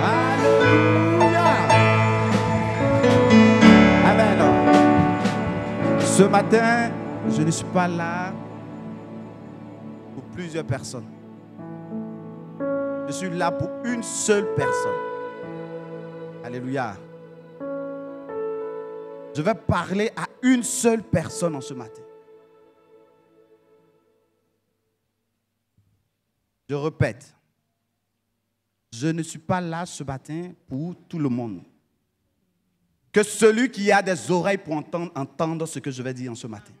Alléluia. Amen. Ce matin, je ne suis pas là pour plusieurs personnes. Je suis là pour une seule personne. Alléluia. Je vais parler à une seule personne en ce matin. Je répète, je ne suis pas là ce matin pour tout le monde. Que celui qui a des oreilles pour entendre ce que je vais dire en ce matin.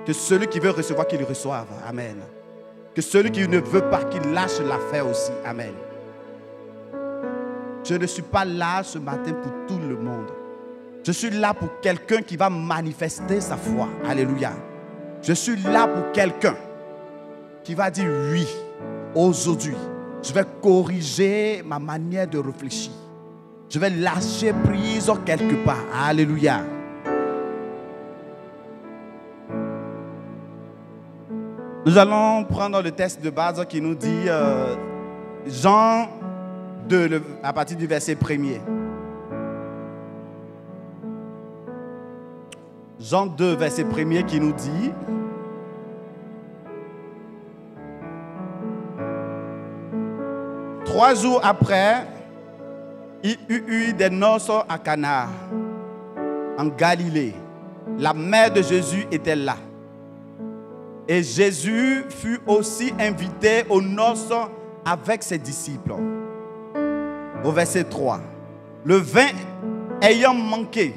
Que celui qui veut recevoir, qu'il reçoive. Amen. Que celui qui ne veut pas, qu'il lâche l'affaire aussi. Amen. Je ne suis pas là ce matin pour tout le monde. Je suis là pour quelqu'un qui va manifester sa foi. Alléluia. Je suis là pour quelqu'un qui va dire oui, aujourd'hui, je vais corriger ma manière de réfléchir. Je vais lâcher prise quelque part. Alléluia. Nous allons prendre le texte de base qui nous dit Jean 2, à partir du verset 1er. Jean 2, verset 1er qui nous dit: Trois jours après, il y eut des noces à Cana, en Galilée. La mère de Jésus était là. Et Jésus fut aussi invité aux noces avec ses disciples. Au verset 3. Le vin ayant manqué,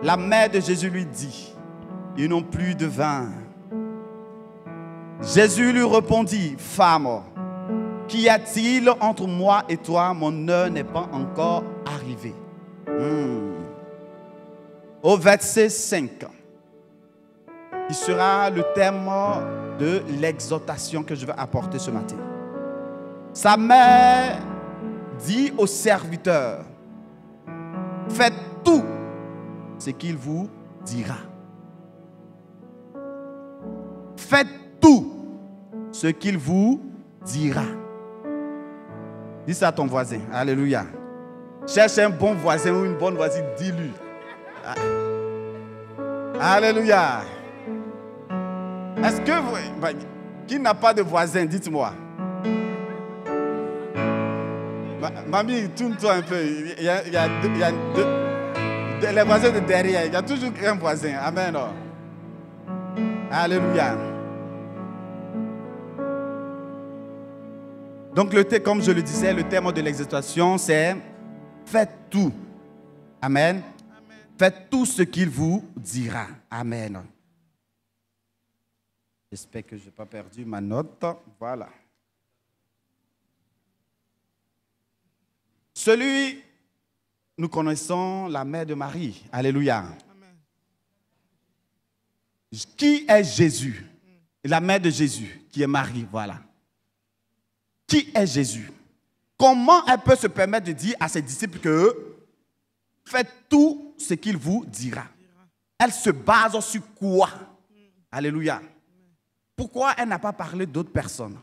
la mère de Jésus lui dit: ils n'ont plus de vin. Jésus lui répondit: femme, qu'y a-t-il entre moi et toi? Mon heure n'est pas encore arrivée. Au verset 5, qui sera le thème de l'exhortation que je vais apporter ce matin. Sa mère dit au serviteur: faites tout ce qu'il vous dira. Faites tout ce qu'il vous dira. Dis ça à ton voisin. Alléluia. Cherche un bon voisin ou une bonne voisine, dis-lui. Alléluia. Est-ce que vous... qui n'a pas de voisin, dites-moi. Mamie, tourne-toi un peu. Il y a deux, les voisins de derrière. Il y a toujours un voisin. Amen. Alléluia. Donc, comme je le disais, le thème de l'exhortation, c'est faites tout. Amen. Faites tout ce qu'il vous dira. Amen. J'espère que je n'ai pas perdu ma note. Voilà. Nous connaissons la mère de Marie. Alléluia. Amen. Qui est Jésus? La mère de Jésus, qui est Marie, voilà. Qui est Jésus? Comment elle peut se permettre de dire à ses disciples que faites tout ce qu'il vous dira? Elle se base sur quoi? Alléluia. Pourquoi elle n'a pas parlé d'autres personnes?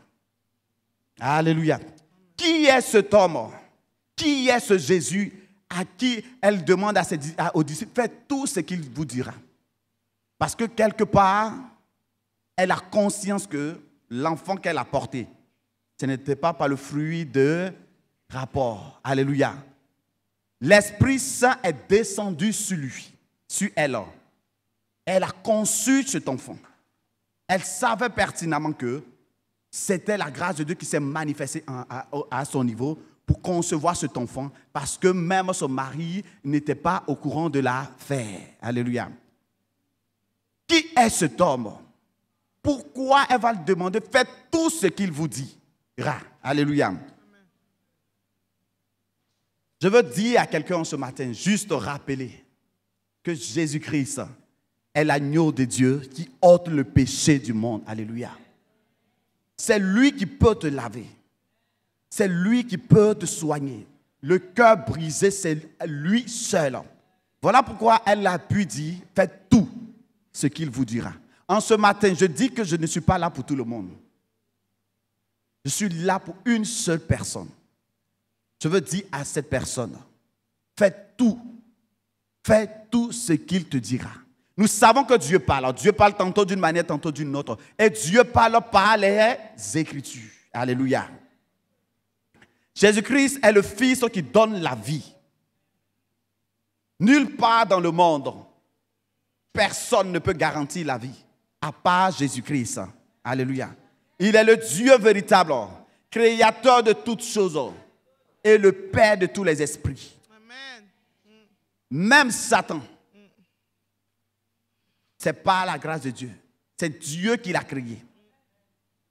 Alléluia. Qui est cet homme? Qui est ce Jésus à qui elle demande aux disciples, faites tout ce qu'il vous dira? Parce que quelque part, elle a conscience que l'enfant qu'elle a porté, ce n'était pas par le fruit de rapport. Alléluia. L'Esprit Saint est descendu sur lui, sur elle. Elle a conçu cet enfant. Elle savait pertinemment que c'était la grâce de Dieu qui s'est manifestée à son niveau pour concevoir cet enfant, parce que même son mari n'était pas au courant de l'affaire. Alléluia. Qui est cet homme? Pourquoi elle va le demander? Faites tout ce qu'il vous dit. Alléluia. Je veux dire à quelqu'un ce matin, juste rappeler que Jésus-Christ est l'agneau de Dieu qui ôte le péché du monde. Alléluia. C'est lui qui peut te laver. C'est lui qui peut te soigner. Le cœur brisé, c'est lui seul. Voilà pourquoi elle a pu dire, faites tout ce qu'il vous dira. En ce matin, je dis que je ne suis pas là pour tout le monde. Je suis là pour une seule personne. Je veux dire à cette personne, fais tout ce qu'il te dira. Nous savons que Dieu parle. Dieu parle tantôt d'une manière, tantôt d'une autre. Et Dieu parle par les Écritures. Alléluia. Jésus-Christ est le Fils qui donne la vie. Nulle part dans le monde, personne ne peut garantir la vie, à part Jésus-Christ. Alléluia. Il est le Dieu véritable, créateur de toutes choses et le Père de tous les esprits. Amen. Même Satan, c'est par la grâce de Dieu. C'est Dieu qui l'a créé.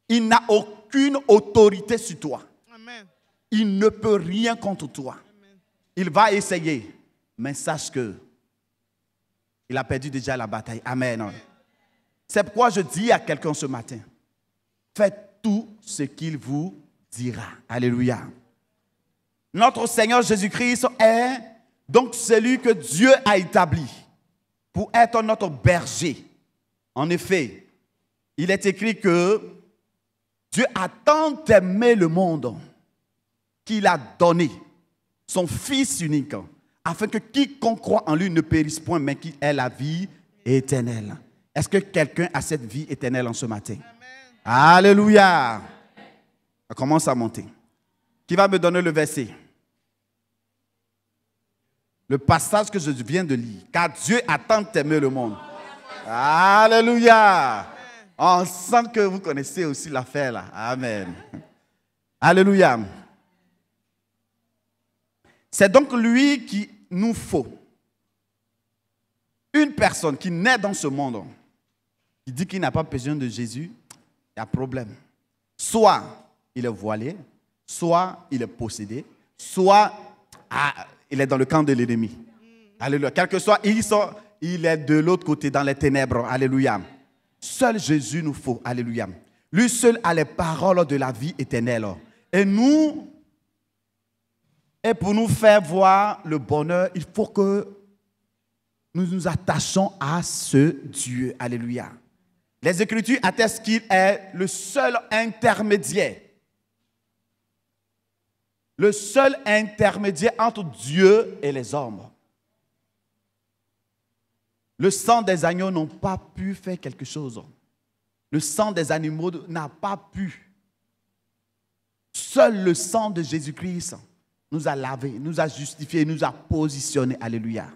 Il n'a aucune autorité sur toi. Amen. Il ne peut rien contre toi. Amen. Il va essayer, mais sache que il a perdu déjà la bataille. Amen. C'est pourquoi je dis à quelqu'un ce matin, faites tout ce qu'il vous dira. Alléluia. Notre Seigneur Jésus-Christ est donc celui que Dieu a établi pour être notre berger. En effet, il est écrit que Dieu a tant aimé le monde qu'il a donné son Fils unique, afin que quiconque croit en lui ne périsse point, mais qu'il ait la vie éternelle. Est-ce que quelqu'un a cette vie éternelle en ce matin? Amen. Alléluia. Ça commence à monter. Qui va me donner le verset? Le passage que je viens de lire. Car Dieu a tant aimé le monde. Alléluia. On sent que vous connaissez aussi l'affaire là. Amen. Alléluia. C'est donc lui qui nous faut. Une personne qui naît dans ce monde, qui dit qu'il n'a pas besoin de Jésus, il y a problème. Soit il est voilé, soit il est possédé, soit il est dans le camp de l'ennemi. Alléluia. Quel que soit, il est de l'autre côté, dans les ténèbres. Alléluia. Seul Jésus nous faut. Alléluia. Lui seul a les paroles de la vie éternelle. Et pour nous faire voir le bonheur, il faut que nous nous attachons à ce Dieu. Alléluia. Les Écritures attestent qu'il est le seul intermédiaire. Le seul intermédiaire entre Dieu et les hommes. Le sang des agneaux n'a pas pu faire quelque chose. Le sang des animaux n'a pas pu. Seul le sang de Jésus-Christ nous a lavés, nous a justifiés, nous a positionnés. Alléluia.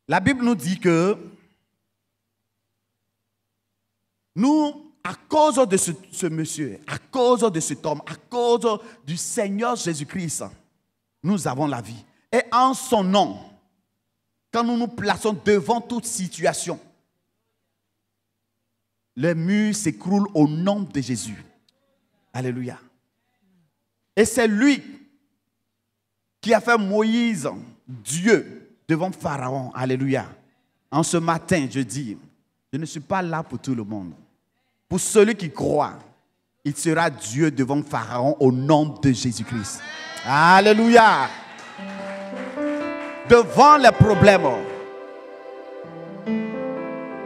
La Bible nous dit que nous, à cause de ce monsieur, à cause de cet homme, à cause du Seigneur Jésus-Christ, nous avons la vie. Et en son nom, quand nous nous plaçons devant toute situation, les murs s'écroulent au nom de Jésus. Alléluia. Et c'est lui qui a fait Moïse, Dieu, devant Pharaon. Alléluia. En ce matin, je dis, je ne suis pas là pour tout le monde. Pour celui qui croit, il sera Dieu devant Pharaon au nom de Jésus-Christ. Alléluia. Devant les problèmes,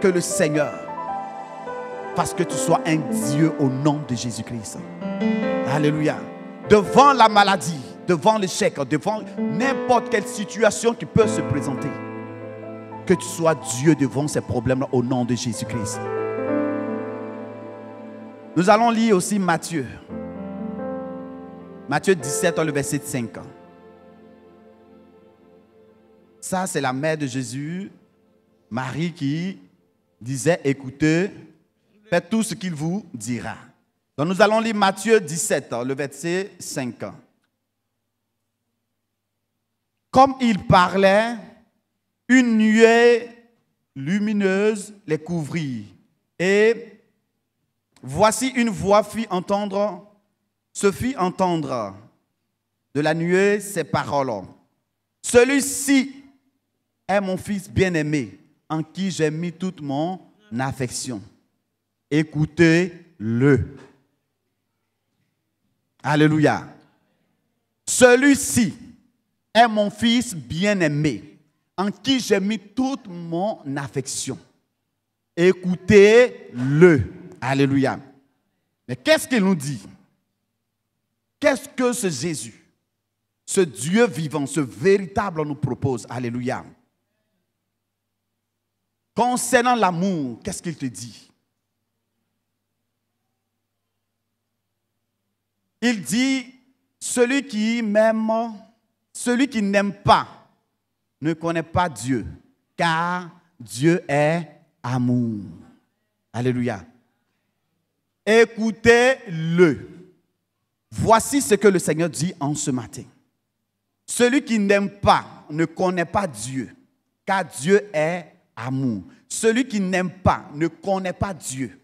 que le Seigneur fasse que tu sois un Dieu au nom de Jésus-Christ. Alléluia. Devant la maladie, devant l'échec, devant n'importe quelle situation qui peut se présenter, que tu sois Dieu devant ces problèmes au nom de Jésus-Christ. Nous allons lire aussi Matthieu. Matthieu 17, le verset 5. Ça, c'est la mère de Jésus, Marie, qui disait, écoutez, faites tout ce qu'il vous dira. Donc nous allons lire Matthieu 17, le verset 5. Comme il parlait, une nuée lumineuse les couvrit. Et voici une voix se fit entendre de la nuée ces paroles. Celui-ci est mon fils bien-aimé, en qui j'ai mis toute mon affection. Écoutez-le. Alléluia. Celui-ci est mon fils bien-aimé, en qui j'ai mis toute mon affection. Écoutez-le. Alléluia. Mais qu'est-ce qu'il nous dit? Qu'est-ce que ce Jésus, ce Dieu vivant, ce véritable nous propose? Alléluia. Concernant l'amour, qu'est-ce qu'il te dit? Il dit, celui qui m'aime, celui qui n'aime pas, ne connaît pas Dieu, car Dieu est amour. Alléluia. Écoutez-le. Voici ce que le Seigneur dit en ce matin. Celui qui n'aime pas ne connaît pas Dieu, car Dieu est amour. Celui qui n'aime pas ne connaît pas Dieu.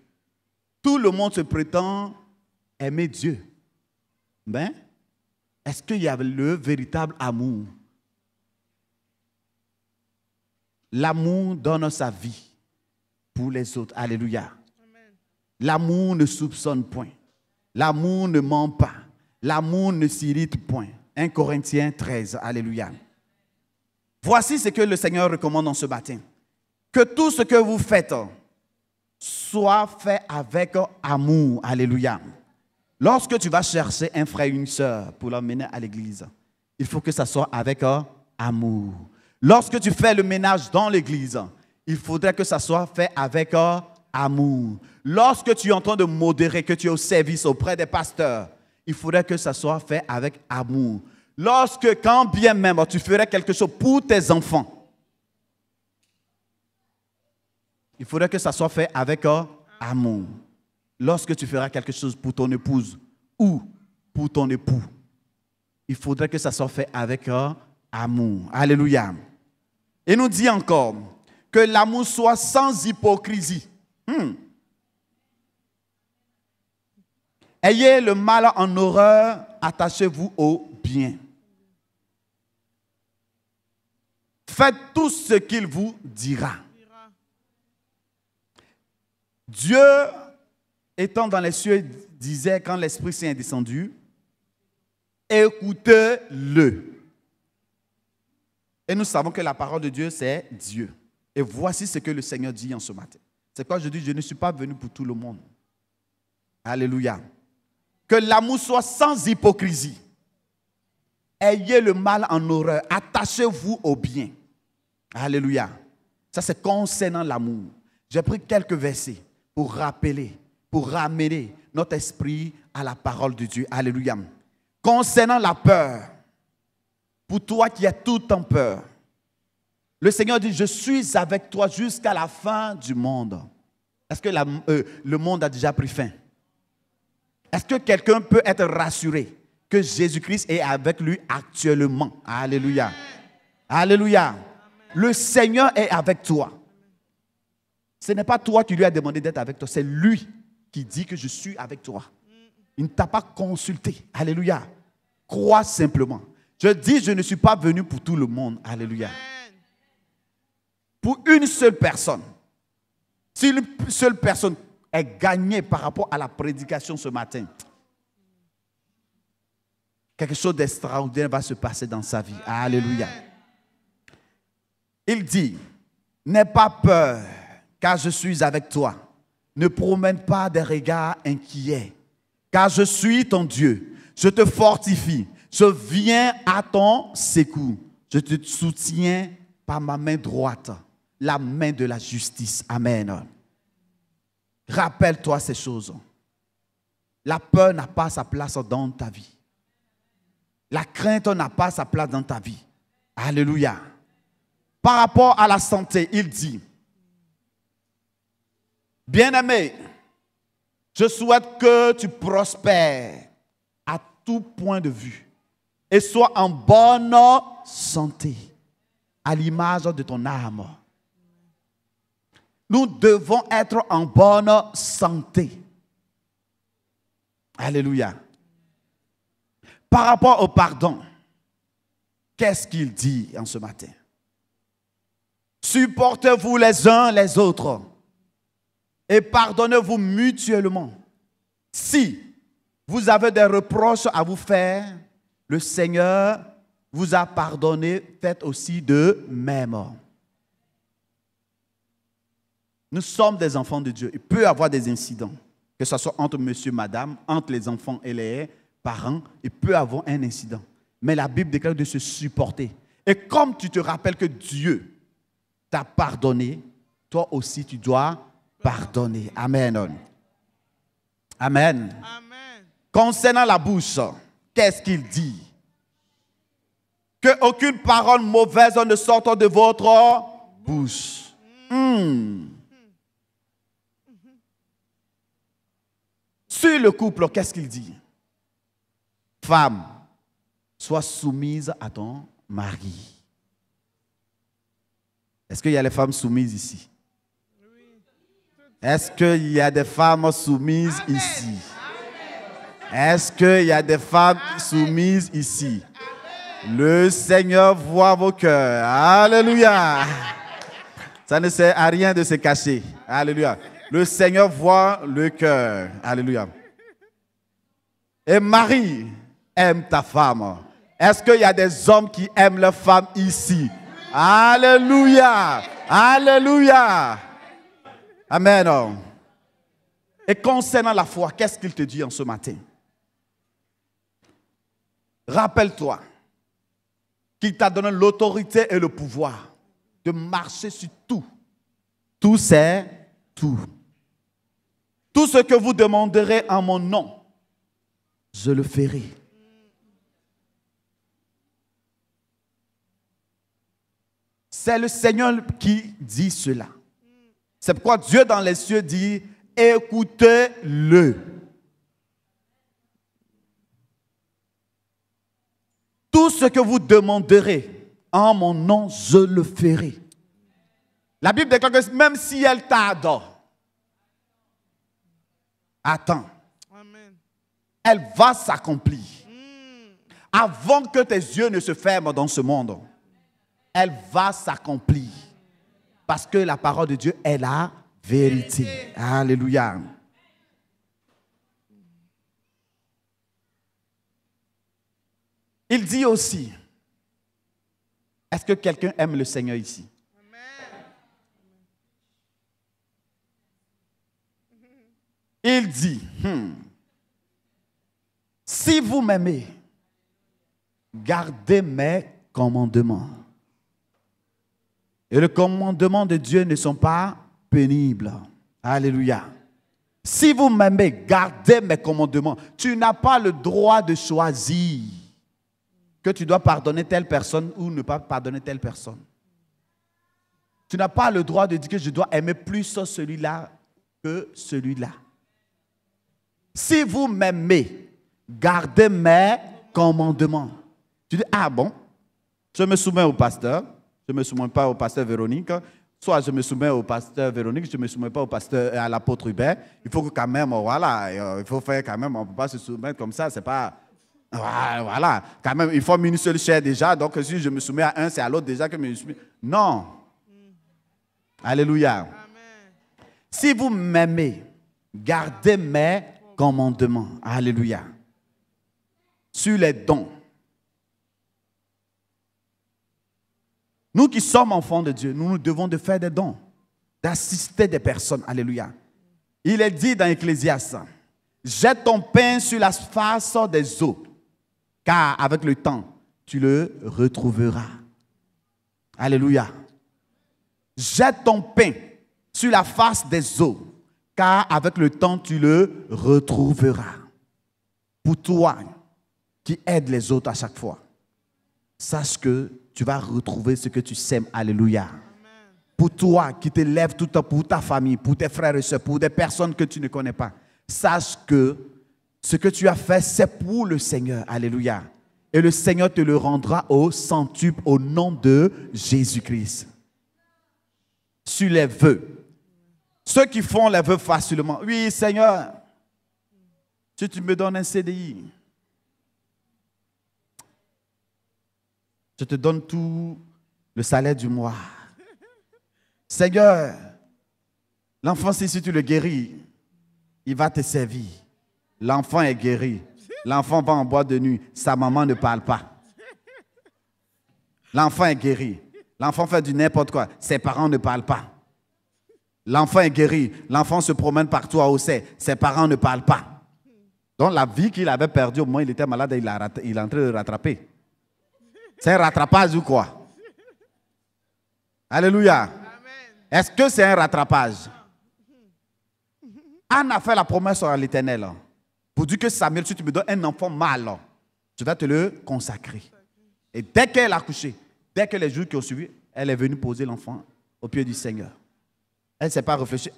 Tout le monde se prétend aimer Dieu. Mais est-ce qu'il y a le véritable amour? L'amour donne sa vie pour les autres. Alléluia. L'amour ne soupçonne point. L'amour ne ment pas. L'amour ne s'irrite point. 1 Corinthiens 13. Alléluia. Voici ce que le Seigneur recommande en ce matin. Que tout ce que vous faites soit fait avec amour. Alléluia. Lorsque tu vas chercher un frère et une sœur pour l'emmener à l'église, il faut que ça soit avec amour. Lorsque tu fais le ménage dans l'église, il faudrait que ça soit fait avec amour. Lorsque tu es en train de modérer, que tu es au service auprès des pasteurs, il faudrait que ça soit fait avec amour. Lorsque, quand bien même, tu ferais quelque chose pour tes enfants, il faudrait que ça soit fait avec amour. Lorsque tu feras quelque chose pour ton épouse ou pour ton époux, il faudrait que ça soit fait avec amour. Alléluia. Et nous dit encore que l'amour soit sans hypocrisie. Ayez le mal en horreur, attachez-vous au bien. Faites tout ce qu'il vous dira. Dieu, étant dans les cieux, disait quand l'Esprit Saint est descendu, écoutez-le. Et nous savons que la parole de Dieu, c'est Dieu. Et voici ce que le Seigneur dit en ce matin. C'est quoi je dis? Je ne suis pas venu pour tout le monde. Alléluia. Que l'amour soit sans hypocrisie. Ayez le mal en horreur. Attachez-vous au bien. Alléluia. Ça, c'est concernant l'amour. J'ai pris quelques versets pour rappeler, pour ramener notre esprit à la parole de Dieu. Alléluia. Concernant la peur, pour toi qui as tout en peur, le Seigneur dit, je suis avec toi jusqu'à la fin du monde. Est-ce que le monde a déjà pris fin? Est-ce que quelqu'un peut être rassuré que Jésus-Christ est avec lui actuellement? Alléluia. Alléluia. Le Seigneur est avec toi. Ce n'est pas toi qui lui as demandé d'être avec toi, c'est lui qui dit que je suis avec toi. Il ne t'a pas consulté. Alléluia. Crois simplement. Je dis, je ne suis pas venu pour tout le monde. Alléluia. Pour une seule personne. Si une seule personne est gagnée par rapport à la prédication ce matin, quelque chose d'extraordinaire va se passer dans sa vie. Alléluia. Il dit, n'aie pas peur, car je suis avec toi. Ne promène pas des regards inquiets, car je suis ton Dieu. Je te fortifie. Je viens à ton secours. Je te soutiens par ma main droite, la main de la justice. Amen. Rappelle-toi ces choses. La peur n'a pas sa place dans ta vie. La crainte n'a pas sa place dans ta vie. Alléluia. Par rapport à la santé, il dit, bien-aimé, je souhaite que tu prospères à tout point de vue et sois en bonne santé, à l'image de ton âme. Nous devons être en bonne santé. Alléluia. Par rapport au pardon, qu'est-ce qu'il dit en ce matin? Supportez-vous les uns les autres et pardonnez-vous mutuellement. Si vous avez des reproches à vous faire, le Seigneur vous a pardonné, faites aussi de même. Nous sommes des enfants de Dieu. Il peut y avoir des incidents, que ce soit entre monsieur, madame, entre les enfants et les par an, il peut avoir un incident. Mais la Bible déclare de se supporter. Et comme tu te rappelles que Dieu t'a pardonné, toi aussi tu dois pardonner. Amen. Amen. Amen. Concernant la bouche, qu'est-ce qu'il dit? Que aucune parole mauvaise ne sorte de votre bouche. Sur le couple, qu'est-ce qu'il dit? Femme, sois soumise à ton mari. Est-ce qu'il y a les femmes soumises ici? Est-ce qu'il y a des femmes soumises ici? Est-ce qu'il y a des femmes soumises ici? Le Seigneur voit vos cœurs. Alléluia. Ça ne sert à rien de se cacher. Alléluia. Le Seigneur voit le cœur. Alléluia. Et Marie, aime ta femme. Est-ce qu'il y a des hommes qui aiment leur femme ici? Alléluia. Alléluia. Amen. Et concernant la foi, qu'est-ce qu'il te dit en ce matin? Rappelle-toi qu'il t'a donné l'autorité et le pouvoir de marcher sur tout. Tout, c'est tout. Tout ce que vous demanderez en mon nom, je le ferai. C'est le Seigneur qui dit cela. C'est pourquoi Dieu dans les cieux dit, écoutez-le. Tout ce que vous demanderez en mon nom, je le ferai. La Bible déclare que même si elle t'adore, attends. Amen. Elle va s'accomplir. Avant que tes yeux ne se ferment dans ce monde, elle va s'accomplir. Parce que la parole de Dieu est la vérité. Alléluia. Il dit aussi, est-ce que quelqu'un aime le Seigneur ici? Il dit, si vous m'aimez, gardez mes commandements. Et les commandements de Dieu ne sont pas pénibles. Alléluia. Si vous m'aimez, gardez mes commandements. Tu n'as pas le droit de choisir que tu dois pardonner telle personne ou ne pas pardonner telle personne. Tu n'as pas le droit de dire que je dois aimer plus celui-là que celui-là. Si vous m'aimez, gardez mes commandements. Tu dis, ah bon, je me soumets au pasteur, je ne me soumets pas au pasteur Véronique, soit je me soumets au pasteur Véronique, je ne me soumets pas au pasteur, à l'apôtre Hubert. Il faut que quand même, voilà, il faut faire quand même, on ne peut pas se soumettre comme ça, c'est pas... Voilà, quand même, il faut une seule chair déjà, donc si je me soumets à un, c'est à l'autre déjà que je me soumets. Non. Alléluia. Amen. Si vous m'aimez, gardez mes commandements. Alléluia. Sur les dons. Nous qui sommes enfants de Dieu, nous devons de faire des dons, d'assister des personnes. Alléluia. Il est dit dans Ecclésiaste, jette ton pain sur la face des eaux, car avec le temps, tu le retrouveras. Alléluia. Jette ton pain sur la face des eaux, car avec le temps, tu le retrouveras. Pour toi, qui aides les autres à chaque fois, sache que tu vas retrouver ce que tu sèmes. Alléluia. Amen. Pour toi, qui te lèves tout le temps, pour ta famille, pour tes frères et sœurs, pour des personnes que tu ne connais pas, sache que ce que tu as fait, c'est pour le Seigneur. Alléluia. Et le Seigneur te le rendra au centuple au nom de Jésus-Christ. Sur les vœux. Ceux qui font les vœux facilement. Oui, Seigneur, si tu me donnes un CDI, je te donne tout le salaire du mois. Seigneur, l'enfant, si tu le guéris, il va te servir. L'enfant est guéri. L'enfant va en boîte de nuit. Sa maman ne parle pas. L'enfant est guéri. L'enfant fait du n'importe quoi. Ses parents ne parlent pas. L'enfant est guéri. L'enfant se promène partout à Ossé. Ses parents ne parlent pas. Donc la vie qu'il avait perdue, au moins il était malade et il est en train de rattraper. C'est un rattrapage ou quoi? Alléluia. Est-ce que c'est un rattrapage? Anne a fait la promesse à l'Éternel. Pour dire que Samuel, si tu me donnes un enfant mâle, je vais te le consacrer. Et dès qu'elle a accouché, dès que les jours qui ont suivi, elle est venue poser l'enfant au pied du Seigneur. Elle ne s'est pas réfléchie.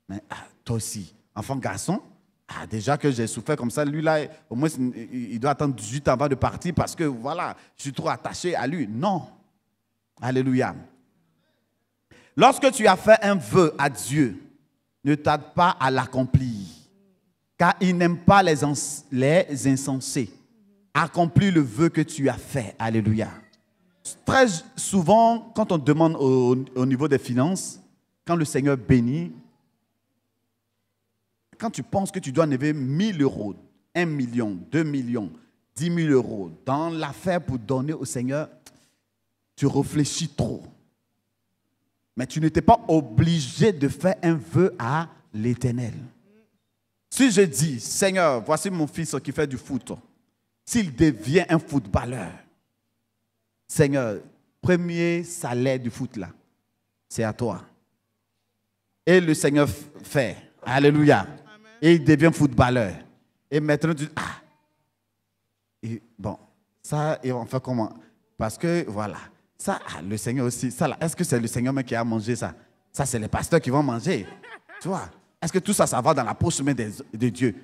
Mais toi aussi, enfant garçon, déjà que j'ai souffert comme ça, lui là, au moins il doit attendre 18 ans avant de partir parce que voilà, je suis trop attaché à lui. Non. Alléluia. Lorsque tu as fait un vœu à Dieu, ne tarde pas à l'accomplir. Car il n'aime pas les insensés. Accomplis le vœu que tu as fait. Alléluia. Très souvent, quand on demande au niveau des finances, quand le Seigneur bénit, quand tu penses que tu dois enlever 1 000 euros, 1 million, 2 millions, 10 000 euros dans l'affaire pour donner au Seigneur, tu réfléchis trop. Mais tu n'étais pas obligé de faire un vœu à l'Éternel. Si je dis, Seigneur, voici mon fils qui fait du foot. S'il devient un footballeur, Seigneur, premier salaire du foot là, c'est à toi. Et le Seigneur fait. Alléluia. Amen. Et il devient footballeur. Et maintenant, tu dis, et bon, ça, et on fait comment? Parce que, voilà, ça, le Seigneur aussi, ça là, est-ce que c'est le Seigneur même qui a mangé ça? Ça, c'est les pasteurs qui vont manger. Tu vois? Est-ce que tout ça, ça va dans la poche même de Dieu?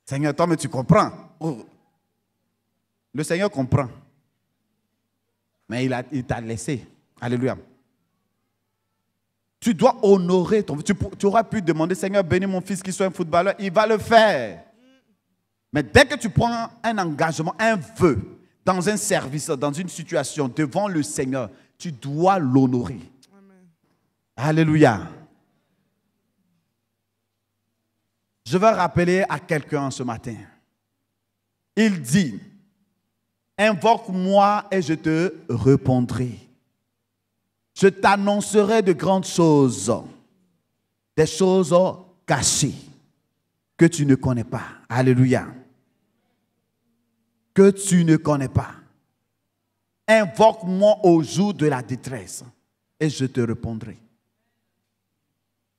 Seigneur, toi, mais tu comprends. Oh. Le Seigneur comprend. Mais il t'a laissé. Alléluia. Tu dois honorer ton... Tu aurais pu demander, Seigneur, bénis mon fils qui soit un footballeur. Il va le faire. Mais dès que tu prends un engagement, un vœu, dans un service, dans une situation, devant le Seigneur, tu dois l'honorer. Alléluia. Je vais rappeler à quelqu'un ce matin. Il dit, invoque-moi et je te répondrai. Je t'annoncerai de grandes choses, des choses cachées que tu ne connais pas. Alléluia. Que tu ne connais pas. Invoque-moi au jour de la détresse et je te répondrai.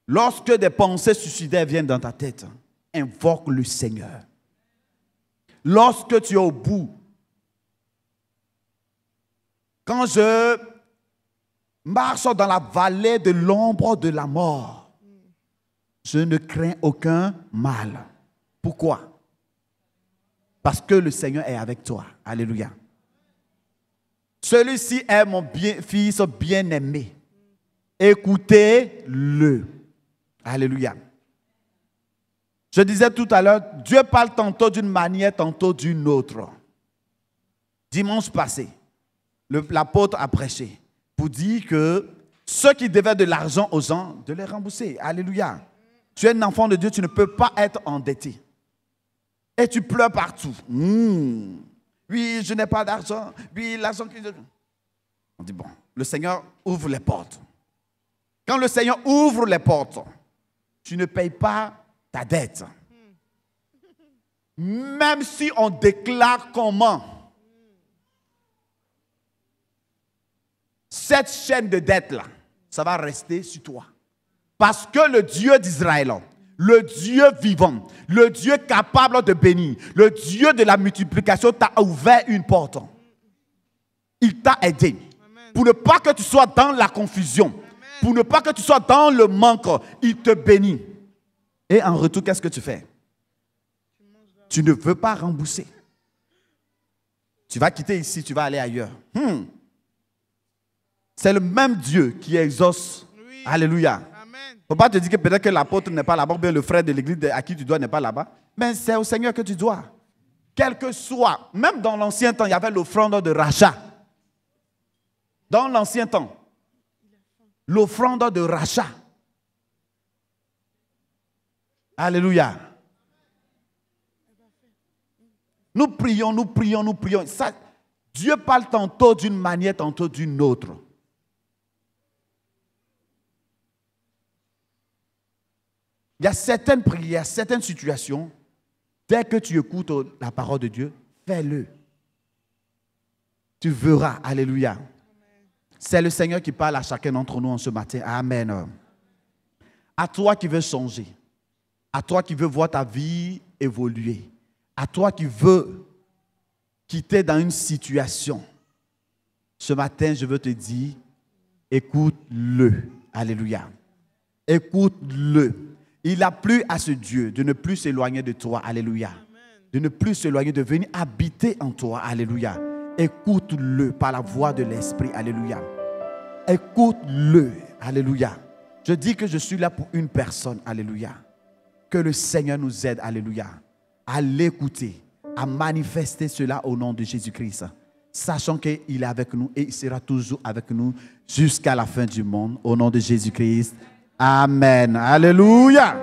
Lorsque des pensées suicidaires viennent dans ta tête, invoque le Seigneur. Lorsque tu es au bout, quand je marche dans la vallée de l'ombre de la mort, je ne crains aucun mal. Pourquoi? Parce que le Seigneur est avec toi. Alléluia. Celui-ci est mon fils bien-aimé. Écoutez-le. Alléluia. Je disais tout à l'heure, Dieu parle tantôt d'une manière, tantôt d'une autre. Dimanche passé, l'apôtre a prêché pour dire que ceux qui devaient de l'argent aux gens, de les rembourser. Alléluia. Tu es un enfant de Dieu, tu ne peux pas être endetté. Et tu pleures partout. Oui, je n'ai pas d'argent. Oui, l'argent que je... On dit, bon, le Seigneur ouvre les portes. Quand le Seigneur ouvre les portes, tu ne payes pas ta dette. Même si on déclare comment cette chaîne de dette-là, ça va rester sur toi. Parce que le Dieu d'Israël, le Dieu vivant, le Dieu capable de bénir, le Dieu de la multiplication t'a ouvert une porte. Il t'a aidé. Amen. Pour ne pas que tu sois dans la confusion, amen, pour ne pas que tu sois dans le manque, il te bénit. Et en retour, qu'est-ce que tu fais? Tu ne veux pas rembourser. Tu vas quitter ici, tu vas aller ailleurs. C'est le même Dieu qui exauce. Oui. Alléluia. Il ne faut pas te dire que peut-être que l'apôtre n'est pas là-bas, ou bien le frère de l'église à qui tu dois n'est pas là-bas. Mais c'est au Seigneur que tu dois. Quel que soit, même dans l'ancien temps, il y avait l'offrande de rachat. Dans l'ancien temps, l'offrande de rachat. Alléluia. Nous prions, nous prions, nous prions. Ça, Dieu parle tantôt d'une manière, tantôt d'une autre. Il y a certaines prières, certaines situations, Dès que tu écoutes la parole de Dieu, fais-le. Tu verras. Alléluia. C'est le Seigneur qui parle à chacun d'entre nous en ce matin. Amen. À toi qui veux changer. À toi qui veux voir ta vie évoluer. À toi qui veux quitter dans une situation. Ce matin, je veux te dire, écoute-le. Alléluia. Écoute-le. Il a plu à ce Dieu de ne plus s'éloigner de toi. Alléluia. De ne plus s'éloigner, de venir habiter en toi. Alléluia. Écoute-le par la voix de l'Esprit. Alléluia. Écoute-le. Alléluia. Je dis que je suis là pour une personne. Alléluia. Que le Seigneur nous aide. Alléluia. À l'écouter. À manifester cela au nom de Jésus-Christ. Sachant qu'il est avec nous et il sera toujours avec nous jusqu'à la fin du monde. Au nom de Jésus-Christ. Amen. Alléluia.